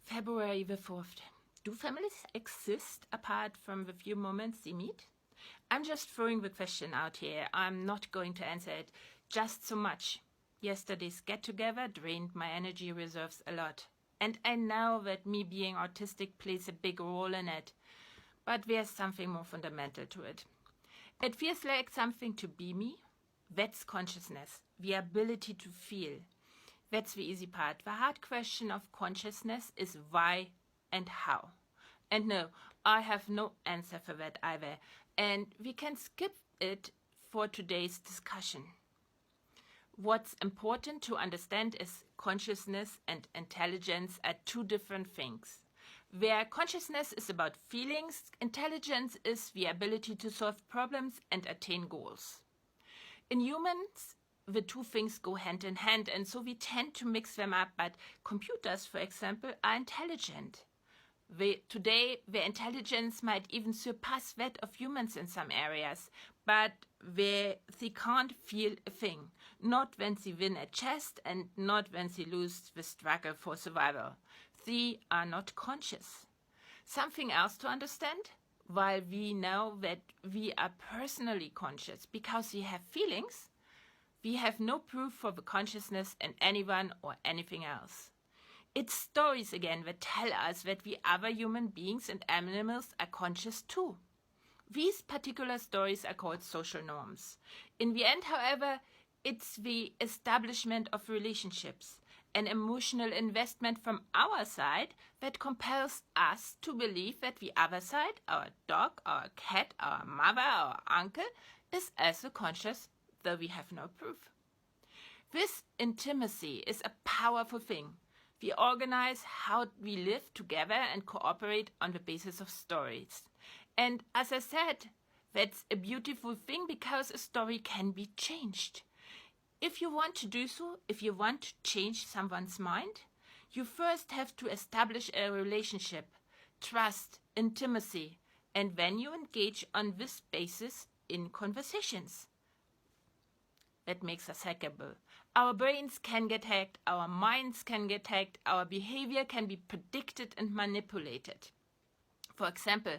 February the 4th. Do families exist apart from the few moments they meet? I'm just throwing the question out here. I'm not going to answer it just so much. Yesterday's get-together drained my energy reserves a lot. And I know that me being autistic plays a big role in it. But there's something more fundamental to it. It feels like something to be me. That's consciousness, the ability to feel. That's the easy part. The hard question of consciousness is why and how. And no, I have no answer for that either. And we can skip it for today's discussion. What's important to understand is consciousness and intelligence are two different things. Where consciousness is about feelings, intelligence is the ability to solve problems and attain goals. In humans, the two things go hand in hand, and so we tend to mix them up, but computers, for example, are intelligent. Today, their intelligence might even surpass that of humans in some areas, but they can't feel a thing. Not when they win at chess and not when they lose the struggle for survival. They are not conscious. Something else to understand? While we know that we are personally conscious because we have feelings, we have no proof for the consciousness in anyone or anything else. It's stories again that tell us that we other human beings and animals are conscious too. These particular stories are called social norms. In the end, however, it's the establishment of relationships, an emotional investment from our side that compels us to believe that the other side, our dog, our cat, our mother, our uncle, is also conscious, though we have no proof. This intimacy is a powerful thing. We organize how we live together and cooperate on the basis of stories. And as I said, that's a beautiful thing because a story can be changed. If you want to do so, if you want to change someone's mind, you first have to establish a relationship, trust, intimacy, and then you engage on this basis in conversations. That makes us hackable. Our brains can get hacked, our minds can get hacked, our behavior can be predicted and manipulated. For example,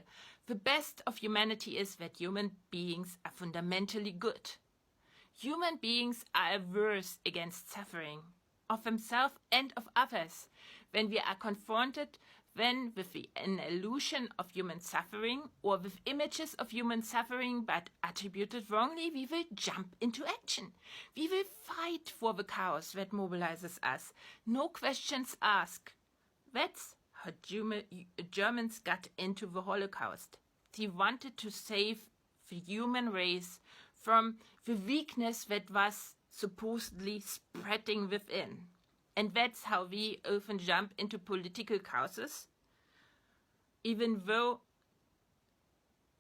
the best of humanity is that human beings are fundamentally good. Human beings are averse against suffering, of themselves and of others. When we are confronted then with an illusion of human suffering or with images of human suffering but attributed wrongly, we will jump into action. We will fight for the chaos that mobilizes us. No questions asked. That's how Germans got into the Holocaust. They wanted to save the human race from the weakness that was supposedly spreading within. And that's how we often jump into political causes, even though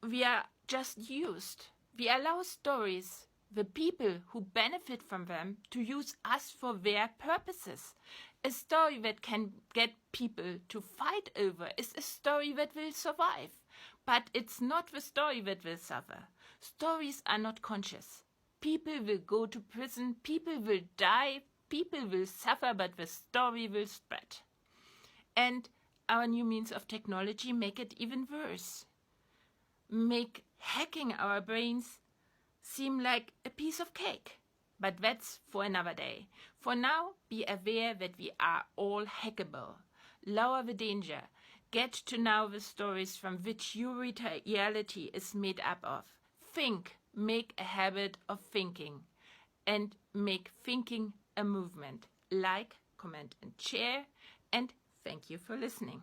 we are just used. We allow stories, the people who benefit from them, to use us for their purposes. A story that can get people to fight over is a story that will survive. But it's not the story that will suffer. Stories are not conscious. People will go to prison, people will die, people will suffer, but the story will spread. And our new means of technology make it even worse. Make hacking our brains seem like a piece of cake. But that's for another day. For now, be aware that we are all hackable. Lower the danger. Get to know the stories from which your reality is made up of. Think. Make a habit of thinking. And make thinking a movement. Like, comment and share. And thank you for listening.